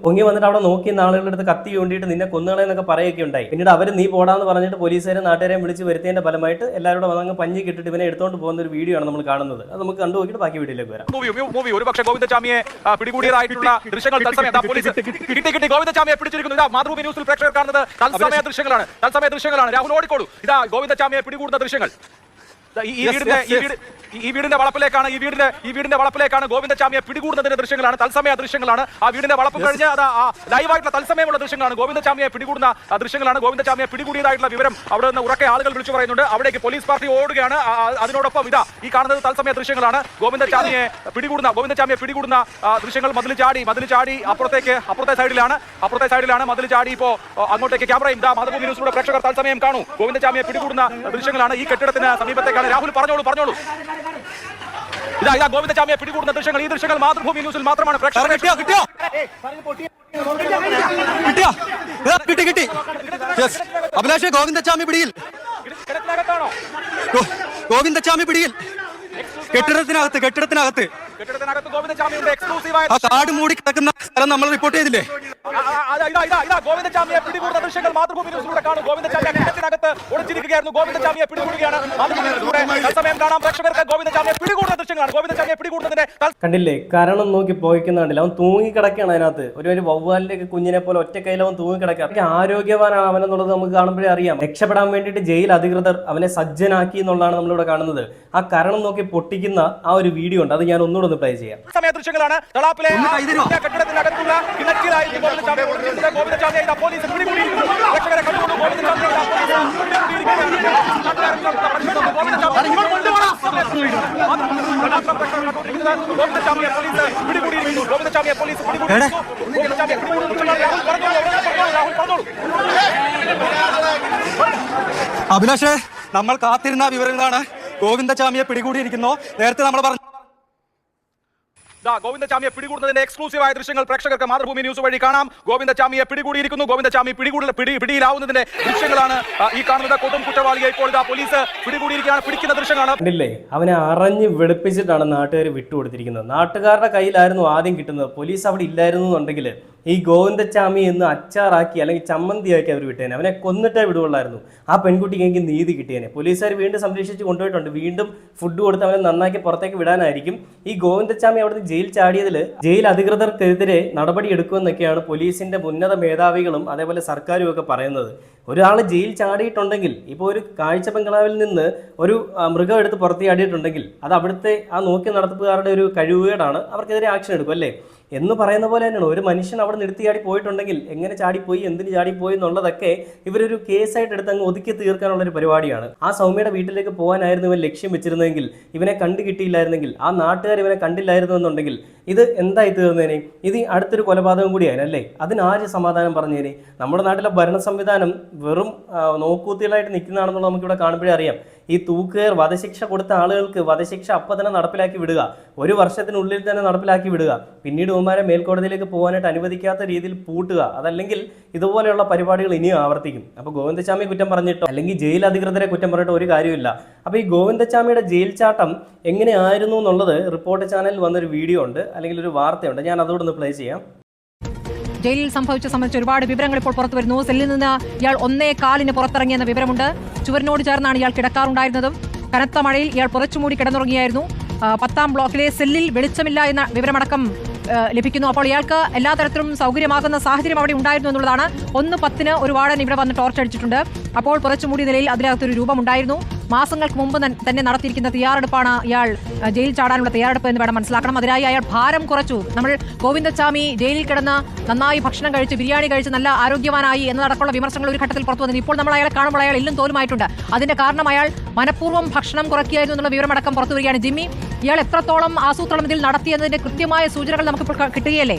വന്നിട്ട് അവിടെ നോക്കിയ ആളുകളുടെ അടുത്ത് കത്തി കൊണ്ടിട്ട് നിന്നെ കൊന്നുകളെന്നൊക്കെ പറയുകയൊക്കെ ഉണ്ടായി. പിന്നീട് അവർ നീ പോടാന്ന് പറഞ്ഞിട്ട് പോലീസുകാരും നാട്ടുകാരെയും വിളിച്ച് വരുത്തിയതിന്റെ ഫലമായിട്ട് എല്ലാവരും വന്നങ്ങ് പഞ്ഞി കിട്ടിട്ട് ഇവനെ എടുത്തുകൊണ്ട് പോകുന്ന ഒരു വീഡിയോ ആണ് നമ്മൾ കാണുന്നത്. അത് നമുക്ക് കണ്ടു നോക്കിയിട്ട് ബാക്കി വീഡിയോയിലേക്ക് വരാം. ഒരുപക്ഷെ ഗോവിന്ദചാമിയെ പിടികൂടിയതായിട്ടുള്ള ദൃശ്യങ്ങൾ ഗോവിന്ദചാമിയെ പിടിച്ചിരിക്കുന്നു. മാതൃഭൂമി ന്യൂസിൽ പ്രേക്ഷകർ കാണുന്നത് തത്സമയ ദൃശ്യങ്ങളാണ്. രാഹുൽ ഓടിക്കോളൂ. ഇതാ ഗോവിന്ദചാമിയെ പിടികൂടുന്ന ദൃശ്യങ്ങൾ. ഈ വീടിന്റെ വളപ്പിലേക്കാണ് ഗോവിന്ദചാമിയെ പിടികൂടുന്നതിന്റെ ദൃശ്യങ്ങളാണ്, തത്സമയ ദൃശ്യങ്ങളാണ്. ആ വീടിന്റെ വളപ്പ് കഴിഞ്ഞ് ലൈവായിട്ടുള്ള തത്സമയമുള്ള ദൃശ്യങ്ങളാണ്. ഗോവിന്ദചാമിയെ പിടികൂടുന്ന ദൃശ്യങ്ങളാണ്. ഗോവിന്ദചാമിയെ പിടികൂടിയതായിട്ടുള്ള വിവരം അവിടെ നിന്ന് ഉറക്കെ ആളുകൾ വിളിച്ചു പറയുന്നുണ്ട്. അവിടേക്ക് പോലീസ് പാർട്ടി ഓടുകയാണ്. അതിനോടൊപ്പം ഇതാ ഈ കാണുന്നത് തത്സമയ ദൃശ്യങ്ങളാണ്. ഗോവിന്ദചാമിയെ പിടികൂടുന്ന ദൃശ്യങ്ങൾ. മതിൽ ചാടി അപ്പുറത്തെ സൈഡിലാണ് മതിൽ ചാടി. ഇപ്പോ അങ്ങോട്ടേക്ക് ക്യാമറയും മാതൃഭൂമി ന്യൂസിലൂടെ പ്രേക്ഷകർ തത്സമയം കാണൂ. ഗോവിന്ദചാമിയെ പിടികൂടുന്ന ദൃശ്യങ്ങളാണ്. ഈ കെട്ടിടത്തിന് സമീപത്തേക്കാണ്. രാഹുൽ പറഞ്ഞോളൂ. ഇതാ ഗോവിന്ദചാമിയെ പിടികൂടുന്ന ദൃശ്യങ്ങൾ. ഈ ദൃശ്യങ്ങൾ മാതൃഭൂമി ന്യൂസിൽ മാത്രമാണ് പ്രേക്ഷകർ. അഭിലാഷ്, ഗോവിന്ദചാമി പിടിയിൽ, കെട്ടിടത്തിനകത്ത് ആ കാട് മൂടി കിടക്കുന്ന സ്ഥലം നമ്മൾ റിപ്പോർട്ട് ചെയ്തില്ലേ? ഗോവിന്ദചാമിയെ പിടികൂടുന്ന ദൃശ്യങ്ങൾ മാതൃഭൂമി ന്യൂസിലൂടെ കാണും. ഗോവിന്ദചാമിയെ കിണറ്റിനകത്ത് ഒളിച്ചിരിക്കുകയായിരുന്നു. ഗോവിന്ദചാമിയെ പിടികൂടുകയാണ്. മാതൃഭൂമി ന്യൂസിലൂടെ തത്സമയം കാണാം പ്രേക്ഷകർക്ക്. ഗോവിന്ദചാമിയെ പിടികൂടുന്ന ദൃശ്യങ്ങളാണ്. ഗോവിന്ദചാമിയെ പിടികൂടുന്നതിന്റെ കണ്ടില്ലേ, കാരണം നോക്കി പോയിക്കുന്നുണ്ടല്ലോ. അവൻ തൂങ്ങിക്കിടക്കുകയാണ് അതിനകത്ത്. ഒരു വവ്വാലിന്റെ കുഞ്ഞിനെ പോലെ ഒറ്റ കയ്യിൽ അവൻ തൂങ്ങിക്കിടക്കുക. ആരോഗ്യവാനാണ് അവനെന്നുള്ളത് നമുക്ക് കാണുമ്പോഴേ അറിയാം. രക്ഷപ്പെടാൻ വേണ്ടിയിട്ട് ജയിൽ അധികൃതർ അവനെ സജ്ജനാക്കി എന്നുള്ളതാണ് നമ്മളിവിടെ കാണുന്നത്. ആ കാരണം നോക്കി പൊട്ടിക്കുന്ന ആ ഒരു വീഡിയോ ഉണ്ട്, അത് ഞാൻ ഒന്നുകൂടെ ഒന്ന് പ്ലേ ചെയ്യാം. ദൃശ്യങ്ങളാണ്. തളാപ്പിലെ കെട്ടിടത്തിനകത്തുള്ള കിണറ്റിലായി ഗോവിന്ദചാമിയെ പോലീസ് പിടികൂടിയിരിക്കുന്നു. പ്രേക്ഷകരെ കണ്ടുകൊണ്ട് ഗോവിന്ദചാമിയെ അഭിലാഷേ, നമ്മൾ കാത്തിരുന്ന വിവരങ്ങളാണ്. ഗോവിന്ദചാമിയെ പിടികൂടിയിരിക്കുന്നു. നേരത്തെ നമ്മൾ പറഞ്ഞു ഗോവിന്ദചാമിയെ പിടികൂടുന്നതിന്റെ എക്സ്ക്ലൂസീവായ ദൃശ്യങ്ങൾ പ്രേക്ഷകർക്ക് മാതൃഭൂമി ന്യൂസ് വഴി കാണാം. ഗോവിന്ദചാമിയെ പിടികൂടിയിരിക്കുന്നു. ഗോവിന്ദചാമി പിടിയിലാവുന്നതിന്റെ ദൃശ്യങ്ങളാണ് ഈ കാണുന്നത്. കൊടും കുറ്റവാളിയെ ഇപ്പോൾ പോലീസ് പിടികൂടിയിരിക്കുകയാണ്. പിടിക്കുന്ന ദൃശ്യങ്ങളാണ്. കണ്ടില്ലേ, അവനെ അറിഞ്ഞ് വെളുപ്പിച്ചിട്ടാണ് നാട്ടുകാർ വിട്ടുകൊടുത്തിരിക്കുന്നത്. നാട്ടുകാരുടെ കയ്യിലായിരുന്നു ആദ്യം കിട്ടുന്നത്. പോലീസ് അവിടെ ഇല്ലായിരുന്നു എന്നുണ്ടെങ്കിൽ ഈ ഗോവിന്ദചാമി എന്ന് അച്ചാറാക്കി അല്ലെങ്കിൽ ചമ്മന്തിയാക്കി അവർ വിട്ടേനെ. അവനെ കൊന്നിട്ടേ വിടുകയുള്ളായിരുന്നു. ആ പെൺകുട്ടിക്ക് എനിക്ക് നീതി കിട്ടിയേനെ. പോലീസുകാർ വീണ്ടും സംരക്ഷിച്ച് കൊണ്ടുപോയിട്ടുണ്ട്. വീണ്ടും ഫുഡ് കൊടുത്ത് അവനെ നന്നാക്കി പുറത്തേക്ക് വിടാനായിരിക്കും. ഈ ഗോവിന്ദചാമി അവിടുന്ന് ജയിൽ ചാടിയതിൽ ജയിൽ അധികൃതർക്കെതിരെ നടപടി എടുക്കുമെന്നൊക്കെയാണ് പോലീസിന്റെ ഉന്നത മേധാവികളും അതേപോലെ സർക്കാരും ഒക്കെ പറയുന്നത്. ഒരാൾ ജയിൽ ചാടിയിട്ടുണ്ടെങ്കിൽ, ഇപ്പോൾ ഒരു കാഴ്ച ബംഗ്ലാവിൽ നിന്ന് ഒരു മൃഗം എടുത്ത് പുറത്ത് ചാടിയിട്ടുണ്ടെങ്കിൽ അത് അവിടുത്തെ ആ നോക്കി നടത്തിപ്പുകാരുടെ ഒരു കഴിവുകേടാണ്. അവർക്കെതിരെ ആക്ഷൻ എടുക്കും അല്ലേ? എന്ന് പറയുന്ന പോലെ തന്നെയാണ് ഒരു മനുഷ്യൻ അവിടെ നിർത്തി ചാടി പോയിട്ടുണ്ടെങ്കിൽ എങ്ങനെ ചാടിപ്പോയി, എന്തിന് ചാടിപ്പോയി എന്നുള്ളതൊക്കെ ഇവരൊരു കേസായിട്ട് എടുത്ത് അങ്ങ് ഒതുക്കി തീർക്കാനുള്ള ഒരു പരിപാടിയാണ്. ആ സൗമ്യയുടെ വീട്ടിലേക്ക് പോകാനായിരുന്നു ഇവൻ ലക്ഷ്യം വെച്ചിരുന്നെങ്കിൽ, ഇവനെ കണ്ടു കിട്ടിയില്ലായിരുന്നെങ്കിൽ, ആ നാട്ടുകാർ ഇവനെ കണ്ടില്ലായിരുന്നു എന്നുണ്ടെങ്കിൽ ഇത് എന്തായി തീർന്നേനെ? ഇത് അടുത്തൊരു കൊലപാതകം കൂടിയായിരുന്നല്ലേ? അതിനാര് സമാധാനം പറഞ്ഞേനെ? നമ്മുടെ നാട്ടിലെ ഭരണ സംവിധാനം വെറും നോക്കൂത്തികളായിട്ട് നിൽക്കുന്നതാണെന്നുള്ളത് നമുക്കിവിടെ കാണുമ്പോഴേ അറിയാം. ഈ തൂക്കുകയർ വധശിക്ഷ കൊടുത്ത ആളുകൾക്ക് വധശിക്ഷ അപ്പം തന്നെ നടപ്പിലാക്കി വിടുക, 1 വർഷത്തിനുള്ളിൽ തന്നെ നടപ്പിലാക്കി വിടുക, പിന്നീട് ഉമ്മാരെ മേൽക്കോടതിയിലേക്ക് പോകാനായിട്ട് അനുവദിക്കാത്ത രീതിയിൽ പൂട്ടുക, അതല്ലെങ്കിൽ ഇതുപോലെയുള്ള പരിപാടികൾ ഇനിയും ആവർത്തിക്കും. അപ്പോൾ ഗോവിന്ദച്ചാമി കുറ്റം പറഞ്ഞിട്ടോ അല്ലെങ്കിൽ ജയിൽ അധികൃതരെ കുറ്റം പറഞ്ഞിട്ടോ ഒരു കാര്യമില്ല. അപ്പോൾ ഈ ഗോവിന്ദച്ചാമിയുടെ ജയിൽ ചാട്ടം എങ്ങനെയായിരുന്നു എന്നുള്ളത് റിപ്പോർട്ട് ചാനലിൽ വന്നൊരു വീഡിയോ ഉണ്ട്, അല്ലെങ്കിൽ ഒരു വാർത്തയുണ്ട്. ഞാൻ അതോടൊന്ന് പ്ലേ ചെയ്യാം. ജയിലിൽ സംബന്ധിച്ച് ഒരുപാട് വിവരങ്ങൾ ഇപ്പോൾ പുറത്തു വരുന്നു. സെല്ലിൽ നിന്ന് ഇയാൾ 1:15 പുറത്തിറങ്ങിയെന്ന വിവരമുണ്ട്. ചുവരിനോട് ചേർന്നാണ് ഇയാൾ കിടക്കാറുണ്ടായിരുന്നതും. കനത്ത മഴയിൽ ഇയാൾ പുറച്ചുമൂടി കിടന്നുറങ്ങിയായിരുന്നു. 10ാം ബ്ലോക്കിലെ സെല്ലിൽ വെളിച്ചമില്ല എന്ന വിവരമടക്കം ലഭിക്കുന്നു. അപ്പോൾ ഇയാൾക്ക് എല്ലാ തരത്തിലും സൗകര്യമാകുന്ന സാഹചര്യം അവിടെ ഉണ്ടായിരുന്നു എന്നുള്ളതാണ്. 1:10 ഒരു വാർഡൻ ഇവിടെ വന്ന് ടോർച്ച് അടിച്ചിട്ടുണ്ട്. അപ്പോൾ പുറച്ചുമൂടി നിലയിൽ അതിനകത്തൊരു രൂപമുണ്ടായിരുന്നു. മാസങ്ങൾക്ക് മുമ്പ് തന്നെ നടത്തിയിരിക്കുന്ന തയ്യാറെടുപ്പാണ് ഇയാൾ ജയിൽ ചാടാനുള്ള തയ്യാറെടുപ്പ് എന്ന് വേണം മനസ്സിലാക്കണം. അതിനായി അയാൾ ഭാരം കുറച്ചു. നമ്മൾ ഗോവിന്ദച്ചാമി ജയിലിൽ കിടന്ന് നന്നായി ഭക്ഷണം കഴിച്ച് ബിരിയാണി കഴിച്ച് നല്ല ആരോഗ്യവാനായി എന്നതടക്കമുള്ള വിമർശനങ്ങൾ ഒരു ഘട്ടത്തിൽ പുറത്തു വന്നു. ഇപ്പോൾ നമ്മൾ അയാളെ കാണുമ്പോൾ അയാൾ എല്ലും തോലുമായിട്ടുണ്ട്. അതിന്റെ കാരണം അയാൾ മനഃപൂർവ്വം ഭക്ഷണം കുറയ്ക്കുകയായിരുന്നു എന്നുള്ള വിവരമടക്കം പുറത്തു വരികയാണ്. ജിമ്മി, ഇയാൾ എത്രത്തോളം ആസൂത്രണം ഇതിൽ നടത്തിയതിന്റെ കൃത്യമായ സൂചനകൾ നമുക്കിപ്പോൾ കിട്ടുകയല്ലേ?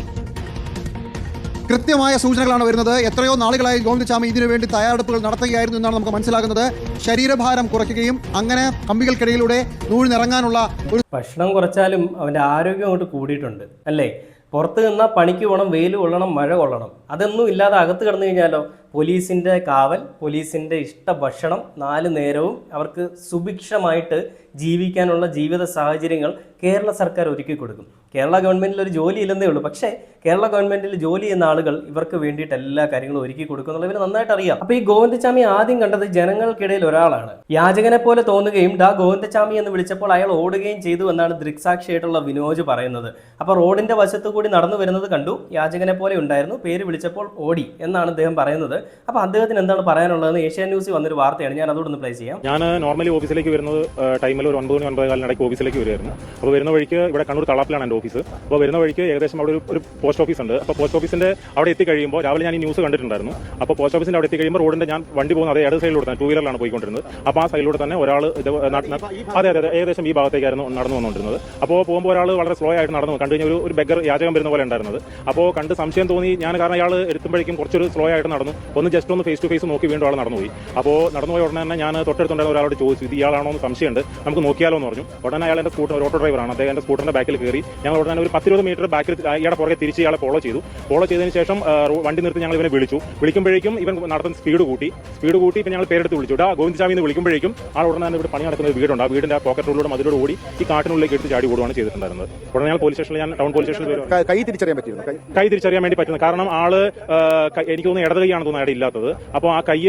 കൃത്യമായ സൂചനകളാണ് വരുന്നത്. എത്രയോ നാളുകളായി ഗോവിന്ദച്ചാമി ഇതിനു വേണ്ടി തയ്യാറെടുപ്പുകൾ നടത്തുകയായിരുന്നു എന്നാണ് നമുക്ക് മനസ്സിലാകുന്നത്. ശരീരഭാരം കുറയ്ക്കുകയും അങ്ങനെ കമ്പികൾക്കിടയിലൂടെ നൂഴ്ന്നിറങ്ങാനുള്ള ഒരു ഭക്ഷണം കുറച്ചാലും അവൻ്റെ ആരോഗ്യം അങ്ങോട്ട് കൂടിയിട്ടുണ്ട് അല്ലേ? പുറത്ത് നിന്നാൽ പണിക്ക് പോകണം, വെയിൽ കൊള്ളണം, മഴ കൊള്ളണം, അതൊന്നും ഇല്ലാതെ അകത്ത് കിടന്നു കഴിഞ്ഞാലോ പോലീസിൻ്റെ കാവൽ, പോലീസിൻ്റെ ഇഷ്ട ഭക്ഷണം, 4 നേരവും അവർക്ക് സുഭിക്ഷമായിട്ട് ജീവിക്കാനുള്ള ജീവിത സാഹചര്യങ്ങൾ കേരള സർക്കാർ ഒരുക്കി കൊടുക്കും. കേരള ഗവൺമെൻറ്റിൽ ഒരു ജോലി ഇല്ലെന്നേ ഉള്ളൂ, പക്ഷേ കേരള ഗവൺമെൻറ്റിൽ ജോലി ചെയ്യുന്ന ആളുകൾ ഇവർക്ക് വേണ്ടിയിട്ട് എല്ലാ കാര്യങ്ങളും ഒരുക്കി കൊടുക്കും എന്നുള്ളത് ഇവർ നന്നായിട്ട് അറിയാം. അപ്പോൾ ഈ ഗോവിന്ദച്ചാമി ആദ്യം കണ്ടത് ജനങ്ങൾക്കിടയിൽ ഒരാളാണ്. യാചകനെ പോലെ തോന്നുകയും ഡാ ഗോവിന്ദച്ചാമി എന്ന് വിളിച്ചപ്പോൾ അയാൾ ഓടുകയും ചെയ്തു എന്നാണ് ദൃക്സാക്ഷിയായിട്ടുള്ള വിനോജ് പറയുന്നത്. അപ്പോൾ റോഡിൻ്റെ വശത്തു കൂടി നടന്നു വരുന്നത് കണ്ടു, യാചകനെ പോലെ ഉണ്ടായിരുന്നു, പേര് വിളിച്ചപ്പോൾ ഓടി എന്നാണ് അദ്ദേഹം പറയുന്നത്. അപ്പോൾ അദ്ദേഹത്തിന് എന്താണ് പറയാനുള്ളതെന്ന് ഏഷ്യാനെറ്റ് ന്യൂസിൽ വന്നൊരു വാർത്തയാണ്, ഞാൻ അതോടൊന്ന് പ്ലേ ചെയ്യാം. ഞാൻ നോർമലി ഓഫീസിലേക്ക് വരുന്നത് ടൈമിൽ ഒരു 9 മണി 9:15 ഓഫീസിലേക്ക് വരുമായിരുന്നു. അപ്പോൾ വരുന്ന വഴിക്ക് ഇവിടെ കണ്ണൂർ തളാപ്പിലാണ് എൻ്റെ ഓഫീസ്. അപ്പോൾ വരുന്ന വഴിക്ക് ഏകദേശം അവിടെ ഒരു പോസ്റ്റ് ഓഫീസ് ഉണ്ട്. അപ്പോൾ പോസ്റ്റ് ഓഫീസിന്റെ അവിടെ എത്തിക്കഴിയുമ്പോൾ രാവിലെ ഞാൻ ഈ ന്യൂസ് കണ്ടിട്ടുണ്ടായിരുന്നു. അപ്പോൾ പോസ്റ്റ് ഓഫീസിന്റെ അവിടെ എത്തിക്കഴിയുമ്പോൾ റോഡിന്റെ ഞാൻ വണ്ടി പോകുന്നത് അതേ ഇടത് സൈഡിലൂടെ തന്നെ 2 വീലറിലാണ് പോയിക്കൊണ്ടിരുന്നത്. അപ്പോൾ ആ സൈഡിലൂടെ തന്നെ ഒരാൾ അതെ ഏകദേശം ഈ ഭാഗത്തേക്കായിരുന്നു നടന്നു വന്നുകൊണ്ടിരുന്നത്. അപ്പോൾ പോകുമ്പോൾ ഒരാൾ വളരെ സ്ലോ ആയിട്ട് നടന്നു കണ്ടു കഴിഞ്ഞാൽ ഒരു ബെഗർ യാചകം വരുന്ന പോലെ ഉണ്ടായിരുന്നത്. അപ്പോൾ കണ്ട് സംശയം തോന്നി ഞാൻ, കാരണം അയാൾ എത്തുമ്പോഴേക്കും കുറച്ചൊരു സ്ലോ ആയിട്ട് നടന്നു. ഒന്ന് ജസ്റ്റ് ഒന്ന് ഫേസ് ടു ഫേസ് നോക്കി വീണ്ടും ആൾ നടന്നുപോയി. അപ്പോൾ നടന്നുപോയ ഉടനെ തന്നെ ഞാൻ തൊട്ടടുത്തുണ്ടായിരുന്ന ഒരാളോട് ചോദിച്ചു, ഇത് ഇയാളാണോ എന്ന് സംശയമുണ്ട്, നമുക്ക് നോക്കിയാലോ എന്ന് പറഞ്ഞു. ഉടനെ അയാൾ എൻ്റെ സ്കൂട്ടർ, ഒരു ഓട്ടോ ഡ്രൈവറാണ്, അദ്ദേഹം എൻ്റെ സ്കൂട്ടറിന്റെ ബാക്കിൽ കയറി. ഞങ്ങൾ ഉടനെ ഒരു 10-20 മീറ്റർ ബാക്കിൽ ഇയാളെ പുറകെ തിരിച്ച് ഇയാളെ ഫോളോ ചെയ്തതിന് ശേഷം വണ്ടി നിർത്തി ഞങ്ങൾ ഇവനെ വിളിക്കുമ്പോഴേക്കും ഇവൻ നടത്തുന്ന സ്പീഡ് കൂട്ടി. ഇപ്പം ഞങ്ങൾ പേരെടുത്ത് വിളിച്ചു. ഗോവിന്ദച്ചാമി എന്ന് വിളിക്കുമ്പോഴേക്കും ആൾ ഉടനെ തന്നെ ഇവിടെ പണി നടക്കുന്ന ഒരു വീടുണ്ട്. ആ വീടിന്റെ പോക്കറ്റ് റോഡിലൂടെ മതിലൂടെ ഓടി ഈ കാട്ടിനുള്ളിലേക്ക് എടുത്ത് ചാടി ഓടുകയാണ് ചെയ്തിട്ടുണ്ടായിരുന്നത്. ഉടനെ ഞാൻ പോലീസ് സ്റ്റേഷനിൽ, ഞാൻ ടൗൺ പോലീസ് സ്റ്റേഷനിൽ കൈ തിരിച്ചറിയാൻ വേണ്ടി പറ്റുന്നത്. കാരണം ആള് എനിക്ക് തോന്നുന്നു ഇടത് കൈയാണ് തോന്നുന്നത് അയാൾ ഇല്ലാത്തത്. അപ്പോൾ ആ കൈ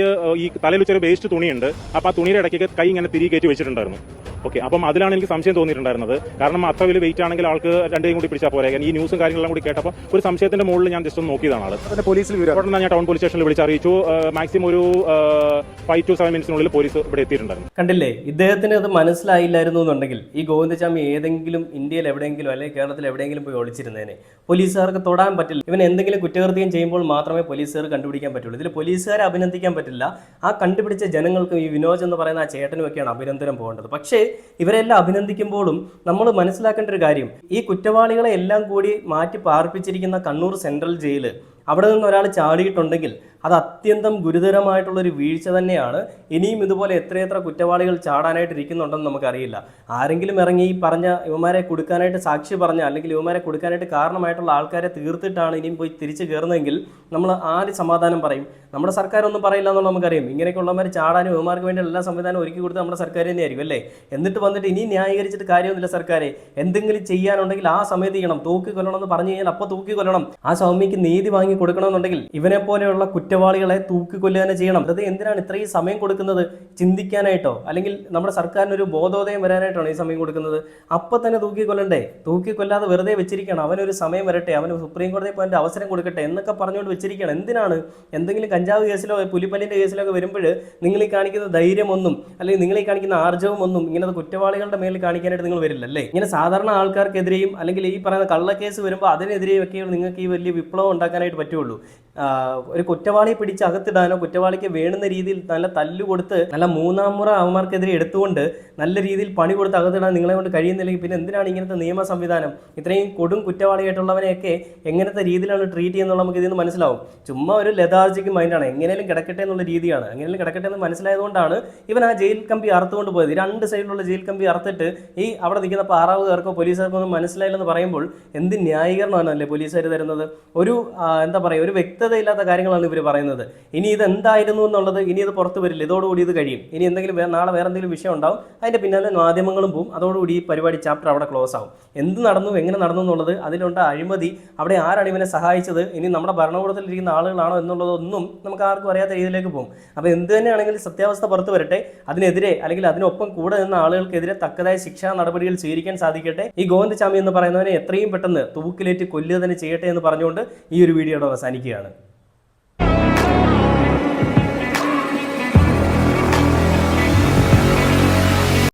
ഈ തലയിൽ വെച്ചൊരു വേസ്റ്റ് തുണിയുണ്ട്. അപ്പോൾ ആ തുണിയുടെ ഇടയ്ക്ക് കൈ ഇങ്ങനെ തിരികെ കയറ്റി വെച്ചിട്ടുണ്ടായിരുന്നു. ഓക്കെ, അപ്പം അതിലാണ് എനിക്ക് സംശയം തോന്നിയിട്ടുണ്ടായിരുന്നത്. കാരണം അത്ര വലിയ വെയിറ്റ് ആണെങ്കിൽ ആൾക്ക് 2 കൈയും കൂടി പിടിച്ചാൽ പോരെ. ഈ ന്യൂസും കാര്യങ്ങളെല്ലാം കൂടി കേട്ടപ്പോൾ ഒരു സംശയത്തിന്റെ മുകളിൽ ഞാൻ ജസ്റ്റ് ഒന്ന് നോക്കിയതാണ്. ആൾ പോലീസിൽ ഉടനെ ഞാൻ ടൗൺ പോലീസ് സ്റ്റേഷനിൽ വിളിച്ചറിയിച്ചു. മാക്സിമം ഒരു 5 to 7 മിനിറ്റ്സിനുള്ളിൽ പോലീസ് ഇവിടെ എത്തിയിട്ടുണ്ടായിരുന്നു. കണ്ടില്ലേ, ഇദ്ദേഹത്തിന് അത് മനസ്സിലായില്ലായിരുന്നു എന്നുണ്ടെങ്കിൽ ഈ ഗോവിന്ദച്ചാമി ഏതെങ്കിലും ഇന്ത്യയിൽ എവിടെയെങ്കിലും അല്ലെങ്കിൽ കേരളത്തിൽ എവിടെയെങ്കിലും പോയി ഒളിച്ചിരുന്നേനെ. പോലീസുകാർക്ക് തൊടാൻ പറ്റില്ല. ഇവൻ എന്തെങ്കിലും കുറ്റകൃത്യം ചെയ്യുമ്പോൾ മാത്രമേ പോലീസുകാർ കണ്ടുപിടിക്കാൻ പറ്റുള്ളൂ. ഇതിൽ പോലീസുകാരെ അഭിനന്ദിക്കാൻ പറ്റില്ല. ആ കണ്ടുപിടിച്ച ജനങ്ങൾക്കും ഈ വിനോജ് എന്ന് പറയുന്ന ആ ചേട്ടനുമൊക്കെയാണ് അഭിനന്ദനം പോകേണ്ടത്. പക്ഷേ ഇവരെല്ലാം അഭിനന്ദിക്കുമ്പോഴും നമ്മൾ മനസ്സിലാക്കേണ്ട ഒരു കാര്യം, ഈ കുറ്റവാളികളെ എല്ലാം കൂടി മാറ്റി പാർപ്പിച്ചിരിക്കുന്ന കണ്ണൂർ സെൻട്രൽ ജയില്, അവിടെ നിന്ന് ഒരാൾ ചാടിയിട്ടുണ്ടെങ്കിൽ അത് അത്യന്തം ഗുരുതരമായിട്ടുള്ളൊരു വീഴ്ച തന്നെയാണ്. ഇനിയും ഇതുപോലെ എത്രയെത്ര കുറ്റവാളികൾ ചാടാനായിട്ട് ഇരിക്കുന്നുണ്ടെന്ന് നമുക്കറിയില്ല. ആരെങ്കിലും ഇറങ്ങി ഈ പറഞ്ഞ ഇവന്മാരെ കൊടുക്കാനായിട്ട് സാക്ഷി പറഞ്ഞ, അല്ലെങ്കിൽ ഇവന്മാരെ കൊടുക്കാനായിട്ട് കാരണമായിട്ടുള്ള ആൾക്കാരെ തീർത്തിട്ടാണ് ഇനിയും പോയി തിരിച്ചു കയറുന്നതെങ്കിൽ നമ്മൾ ആര് സമാധാനം പറയും? നമ്മുടെ സർക്കാർ ഒന്നും പറയില്ല എന്നുള്ള നമുക്കറിയാം. ഇങ്ങനെയൊക്കെ ഉള്ളവന്മാർ ചാടാനും ഇവന്മാർക്ക് വേണ്ടി എല്ലാ സംവിധാനം ഒരുക്കി കൊടുത്ത് നമ്മുടെ സർക്കാർ തന്നെയായിരിക്കും അല്ലേ? എന്നിട്ട് വന്നിട്ട് ഇനി ന്യായീകരിച്ചിട്ട് കാര്യമൊന്നുമില്ല. സർക്കാരെ എന്തെങ്കിലും ചെയ്യാനുണ്ടെങ്കിൽ ആ സമയത്ത് ചെയ്യണം. തൂക്കി കൊല്ലണം എന്ന് പറഞ്ഞു കഴിഞ്ഞാൽ അപ്പോൾ തൂക്കി കൊല്ലണം. ആ സൗമ്യക്ക് നീതി വാങ്ങി വാങ്ങി കൊടുക്കണമെന്നുണ്ടെങ്കിൽ ഇവനെ പോലെയുള്ള കുറ്റവാളികളെ തൂക്കിക്കൊല്ലുക തന്നെ ചെയ്യണം. അത് എന്തിനാണ് ഇത്രയും സമയം കൊടുക്കുന്നത്? ചിന്തിക്കാനായിട്ടോ അല്ലെങ്കിൽ നമ്മുടെ സർക്കാരിന് ഒരു ബോധോദയം വരാനായിട്ടാണ് ഈ സമയം കൊടുക്കുന്നത്? അപ്പം തന്നെ തൂക്കിക്കൊല്ലണ്ടേ? തൂക്കിക്കൊല്ലാതെ വെറുതെ വെച്ചിരിക്കണം. അവനൊരു സമയം വരട്ടെ, അവന് സുപ്രീം കോടതിയിൽ പോയിട്ട് അവസരം കൊടുക്കട്ടെ എന്നൊക്കെ പറഞ്ഞുകൊണ്ട് വെച്ചിരിക്കണം. എന്തിനാണ്? എന്തെങ്കിലും കഞ്ചാവ് കേസിലോ പുലിപ്പല്ലിന്റെ കേസിലോ ഒക്കെ വരുമ്പോൾ നിങ്ങൾ ഈ കാണിക്കുന്ന ധൈര്യമൊന്നും അല്ലെങ്കിൽ നിങ്ങൾ ഈ കാണിക്കുന്ന ആർജവമൊന്നും ഇങ്ങനത്തെ കുറ്റവാളികളുടെ മേലിൽ കാണിക്കാനായിട്ട് നിങ്ങൾ വരില്ലല്ലേ? ഇങ്ങനെ സാധാരണ ആൾക്കാർക്കെതിരെയും അല്ലെങ്കിൽ ഈ പറയുന്ന കള്ളക്കേസ് വരുമ്പോൾ അതിനെതിരെയും ഒക്കെ നിങ്ങൾക്ക് ഈ വലിയ വിപ്ലവം ഉണ്ടാക്കാനായിട്ട് പറ്റുള്ളൂ. ഒരു കുറ്റവാളിയെ പിടിച്ച് അകത്തിടാനോ കുറ്റവാളിക്ക് വേണ്ടുന്ന രീതിയിൽ നല്ല തല്ലു കൊടുത്ത് നല്ല മൂന്നാം മുറ അവന്മാർക്കെതിരെ എടുത്തുകൊണ്ട് നല്ല രീതിയിൽ പണി കൊടുത്ത് അകത്തിടാൻ നിങ്ങളെ കൊണ്ട് കഴിയുന്നില്ലെങ്കിൽ പിന്നെ എന്തിനാണ് ഇങ്ങനത്തെ നിയമ സംവിധാനം? ഇത്രയും കൊടും കുറ്റവാളിയായിട്ടുള്ളവനെയൊക്കെ എങ്ങനത്തെ രീതിയിലാണ് ട്രീറ്റ് ചെയ്യുന്നത് നമുക്ക് ഇതിൽ നിന്ന് മനസ്സിലാവും. ചുമ്മാ ഒരു ലതാർജിക് മൈൻഡാണ്, എങ്ങനെയും കിടക്കട്ടെ എന്നുള്ള രീതിയാണ്. എങ്ങനെയും കിടക്കട്ടെ എന്ന് മനസ്സിലായതുകൊണ്ടാണ് ഇവൻ ആ ജയിൽ കമ്പി അറുത്തുകൊണ്ട് പോയത്. രണ്ട് സൈഡിലുള്ള ജയിൽ കമ്പി അറുത്തിട്ട് ഈ അവിടെ നിൽക്കുന്ന പാറാവുകാർക്കോ പോലീസുകാർക്കോ ഒന്നും മനസ്സിലായില്ലെന്ന് പറയുമ്പോൾ എന്ത് ന്യായീകരണമാണല്ലേ പോലീസുകാർ തരുന്നത്? ഒരു എന്താ പറയുക, ഒരു വ്യക്തതയില്ലാത്ത കാര്യങ്ങളാണ് ഇവർ പറയുന്നത്. ഇനി ഇത് എന്തായിരുന്നു എന്നുള്ളത് ഇനി ഇത് പുറത്ത് വരില്ല, ഇതോടുകൂടി ഇത് കഴിയും. ഇനി എന്തെങ്കിലും നാളെ വേറെ എന്തെങ്കിലും വിഷയം ഉണ്ടാവും, അതിൻ്റെ പിന്നാലെ മാധ്യമങ്ങളും പോവും, അതോടുകൂടി ഈ പരിപാടി ചാപ്റ്റർ അവിടെ ക്ലോസ് ആവും. എന്ത് നടന്നു, എങ്ങനെ നടന്നു എന്നുള്ളത്, അതിലുണ്ട അഴിമതി, അവിടെ ആരാണ് ഇവനെ സഹായിച്ചത്, ഇനി നമ്മുടെ ഭരണകൂടത്തിലിരിക്കുന്ന ആളുകളാണോ എന്നുള്ളതൊന്നും നമുക്ക് ആർക്കും അറിയാത്ത രീതിയിലേക്ക് പോകും. അപ്പോൾ എന്ത് തന്നെയാണെങ്കിലും സത്യാവസ്ഥ പുറത്ത് വരട്ടെ, അതിനെതിരെ അല്ലെങ്കിൽ അതിനൊപ്പം കൂടെ നിന്ന ആളുകൾക്കെതിരെ തക്കതായ ശിക്ഷാ നടപടികൾ സ്വീകരിക്കാൻ സാധിക്കട്ടെ. ഈ ഗോവിന്ദചാമി എന്ന് പറയുന്നവനെ എത്രയും പെട്ടെന്ന് തൂക്കിലേറ്റ് കൊല്ലുക തന്നെ ചെയ്യട്ടെ എന്ന് പറഞ്ഞുകൊണ്ട് ഈ ഒരു വീഡിയോയുടെ അവസാനിക്കുകയാണ്.